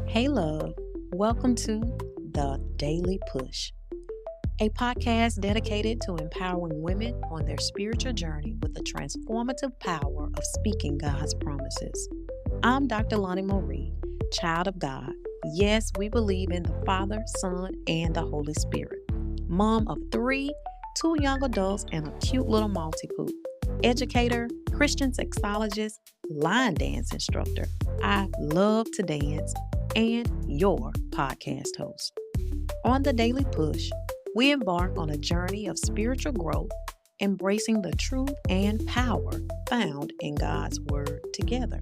Hey, love. Welcome to The Daily Push, a podcast dedicated to empowering women on their spiritual journey with the transformative power of speaking God's promises. I'm Dr. Lonnie Marie, child of God. Yes, we believe in the Father, Son, and the Holy Spirit. Mom of three, two young adults, and a cute little Maltipoo. Educator, Christian sexologist, line dance instructor. I love to dance, and your podcast host. On the Daily Push, we embark on a journey of spiritual growth, embracing the truth and power found in God's Word together.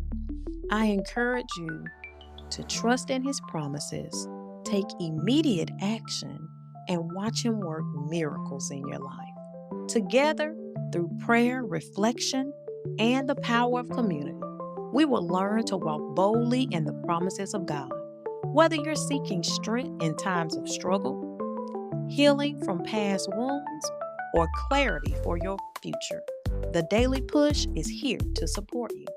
I encourage you to trust in His promises, take immediate action, and watch Him work miracles in your life. Together, through prayer, reflection, and the power of community, we will learn to walk boldly in the promises of God. Whether you're seeking strength in times of struggle, healing from past wounds, or clarity for your future, the Daily Push is here to support you.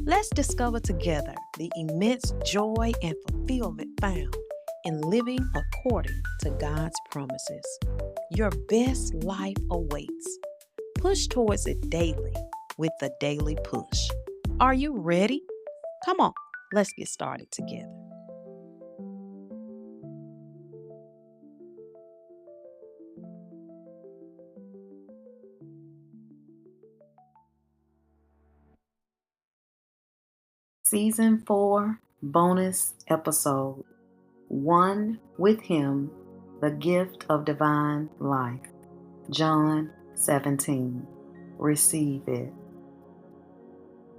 Let's discover together the immense joy and fulfillment found in living according to God's promises. Your best life awaits. Push towards it daily with the Daily Push. Are you ready? Come on, let's get started together. Season 4, bonus episode, One with Him, the gift of divine life. John 17. Receive it.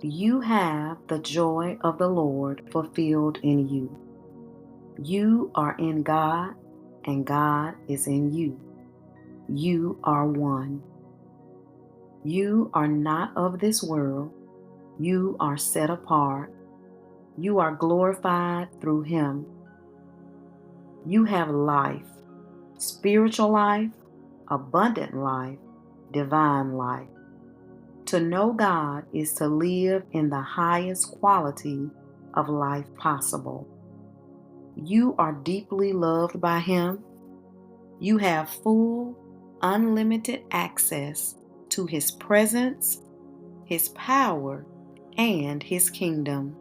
You have the joy of the Lord fulfilled in you. You are in God, and God is in you. You are one. You are not of this world. You are set apart. You are glorified through Him. You have life, spiritual life, abundant life, divine life. To know God is to live in the highest quality of life possible. You are deeply loved by Him. You have full, unlimited access to His presence, His power, and His kingdom.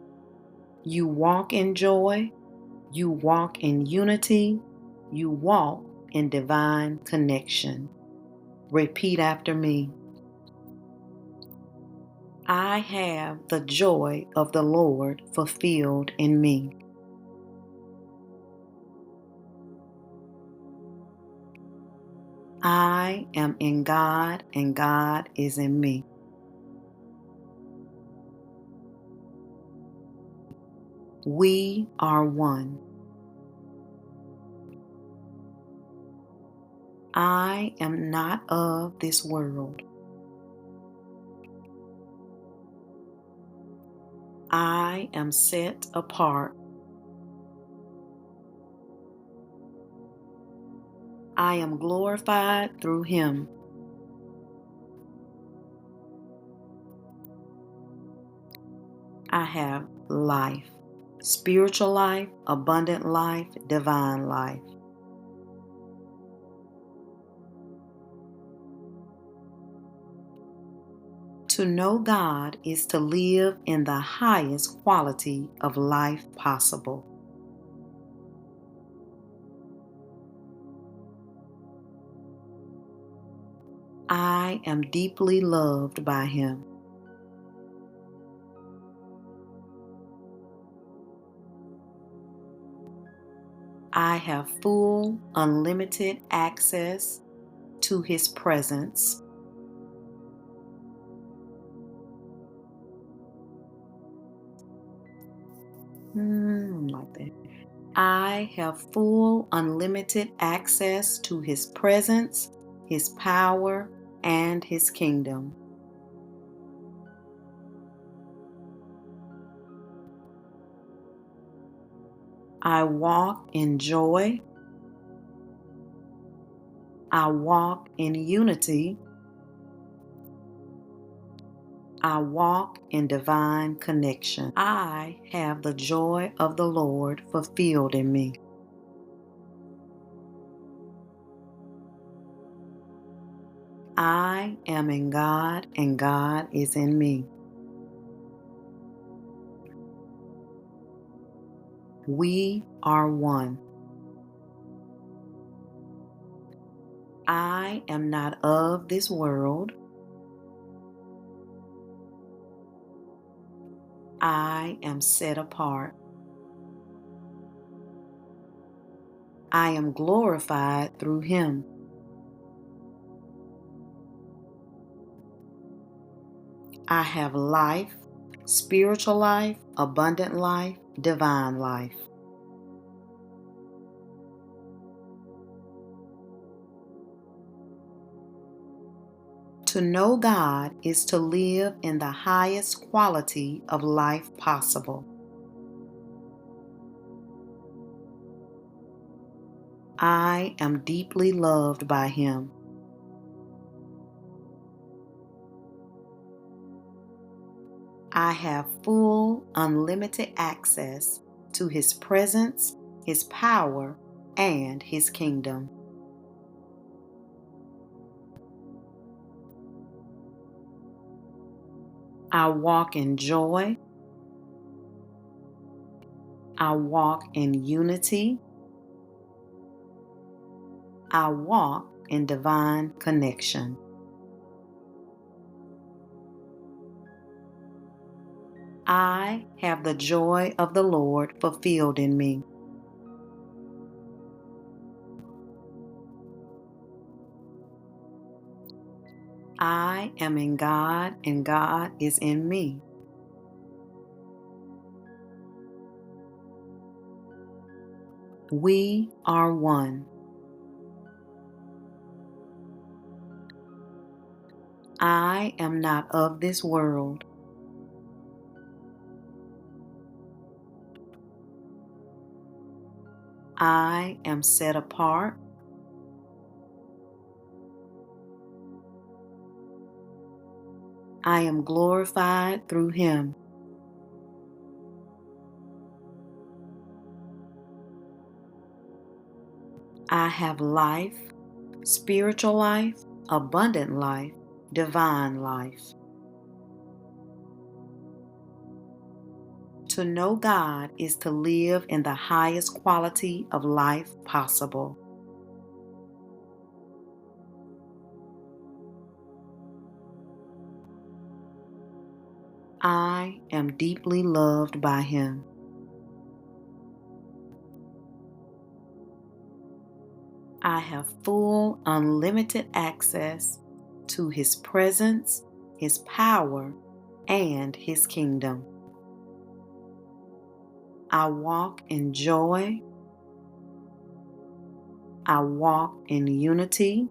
You walk in joy, you walk in unity, you walk in divine connection. Repeat after me. I have the joy of the Lord fulfilled in me. I am in God, and God is in me. We are one. I am not of this world. I am set apart. I am glorified through Him. I have life, spiritual life, abundant life, divine life. To know God is to live in the highest quality of life possible. I am deeply loved by Him. I have full, unlimited access to His presence. Like that. I have full, unlimited access to His presence, His power, and His kingdom. I walk in joy. I walk in unity. I walk in divine connection. I have the joy of the Lord fulfilled in me. I am in God and God is in me. We are one. I am not of this world. I am set apart. I am glorified through Him. I have life, spiritual life, abundant life, divine life. To know God is to live in the highest quality of life possible. I am deeply loved by Him. I have full, unlimited access to His presence, His power, and His kingdom. I walk in joy. I walk in unity. I walk in divine connection. I have the joy of the Lord fulfilled in me. I am in God and God is in me. We are one. I am not of this world. I am set apart. I am glorified through Him. I have life, spiritual life, abundant life, divine life. To know God is to live in the highest quality of life possible. I am deeply loved by Him. I have full, unlimited access to His presence, His power, and His kingdom. I walk in joy. I walk in unity.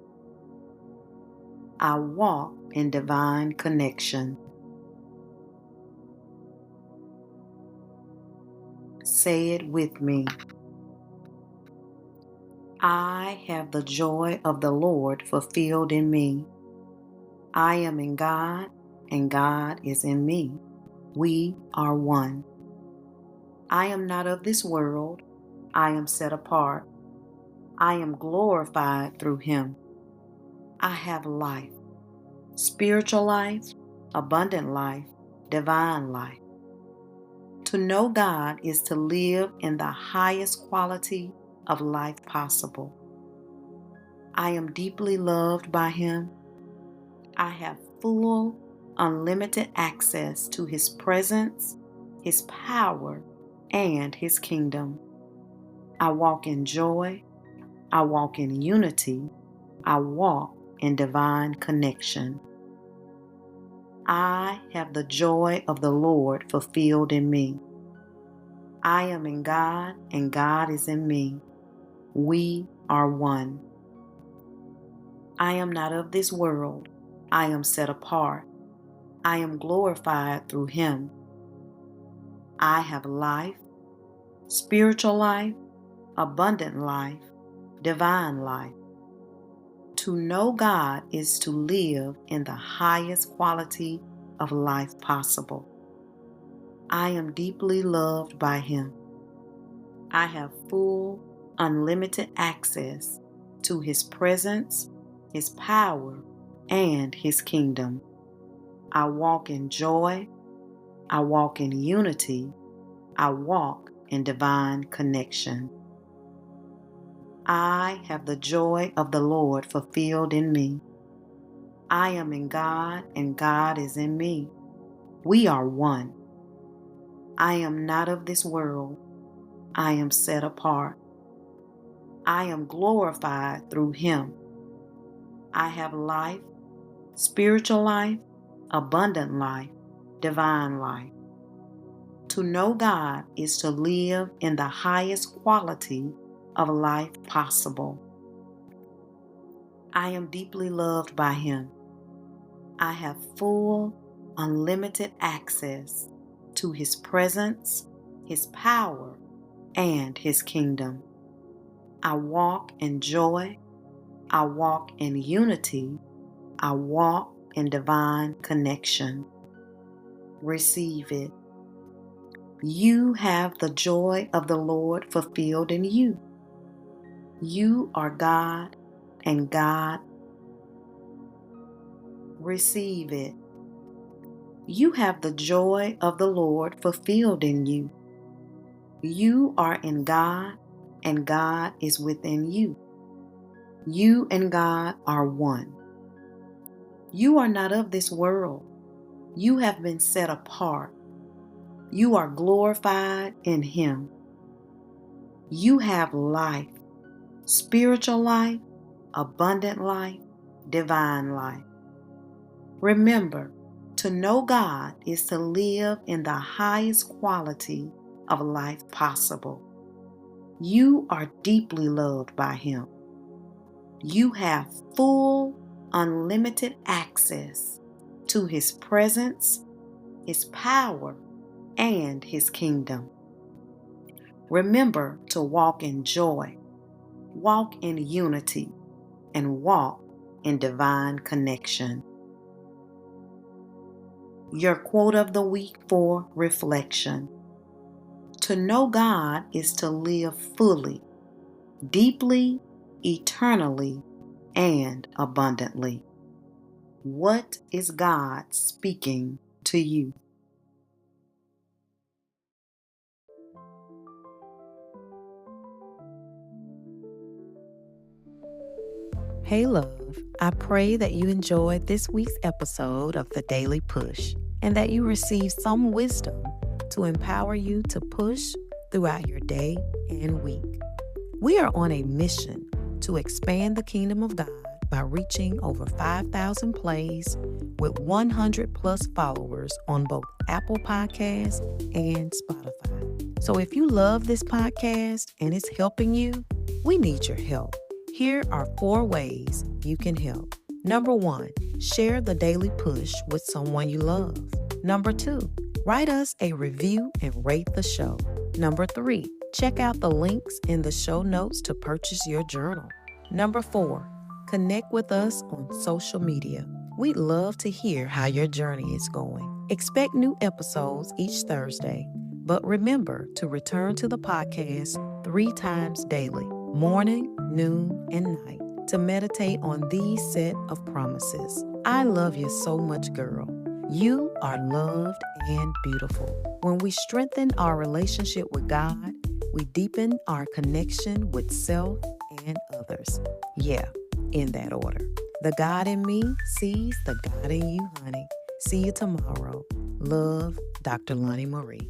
I walk in divine connection. Say it with me. I have the joy of the Lord fulfilled in me. I am in God, and God is in me. We are one. I am not of this world. I am set apart. I am glorified through Him. I have life, spiritual life, abundant life, divine life. To know God is to live in the highest quality of life possible. I am deeply loved by Him. I have full, unlimited access to His presence, His power, and His kingdom. I walk in joy. I walk in unity. I walk in divine connection. I have the joy of the Lord fulfilled in me. I am in God and God is in me. We are one. I am not of this world. I am set apart. I am glorified through Him. I have life, spiritual life, abundant life, divine life. To know God is to live in the highest quality of life possible. I am deeply loved by Him. I have full, unlimited access to His presence, His power, and His kingdom. I walk in joy. I walk in unity. I walk in divine connection. I have the joy of the Lord fulfilled in me. I am in God and God is in me. We are one. I am not of this world. I am set apart. I am glorified through Him. I have life, spiritual life, abundant life, divine life. To know God is to live in the highest quality of life possible. I am deeply loved by Him. I have full, unlimited access to His presence, His power, and His kingdom. I walk in joy. I walk in unity. I walk in divine connection. Receive it. You have the joy of the Lord fulfilled in you. You are God and God. Receive it. You have the joy of the Lord fulfilled in you. You are in God and God is within you. You and God are one. You are not of this world. You have been set apart. You are glorified in Him. You have life, spiritual life, abundant life, divine life. Remember, to know God is to live in the highest quality of life possible. You are deeply loved by Him. You have full, unlimited access to His presence, His power, and His kingdom. Remember to walk in joy, walk in unity, and walk in divine connection. Your quote of the week for reflection. To know God is to live fully, deeply, eternally, and abundantly. What is God speaking to you? Hey, love. I pray that you enjoyed this week's episode of The Daily Push and that you received some wisdom to empower you to push throughout your day and week. We are on a mission to expand the kingdom of God by reaching over 5,000 plays with 100 plus followers on both Apple Podcasts and Spotify. So if you love this podcast and it's helping you, we need your help. Here are 4 ways you can help. Number 1, share the Daily Push with someone you love. Number 2, write us a review and rate the show. Number 3, check out the links in the show notes to purchase your journal. Number 4, connect with us on social media. We'd love to hear how your journey is going. Expect new episodes each Thursday, but remember to return to the podcast 3 times daily, morning, noon, and night, to meditate on these set of promises. I love you so much, girl. You are loved and beautiful. When we strengthen our relationship with God, we deepen our connection with self and others. Yeah, in that order. The God in me sees the God in you, honey. See you tomorrow. Love, Dr. Lonnie Marie.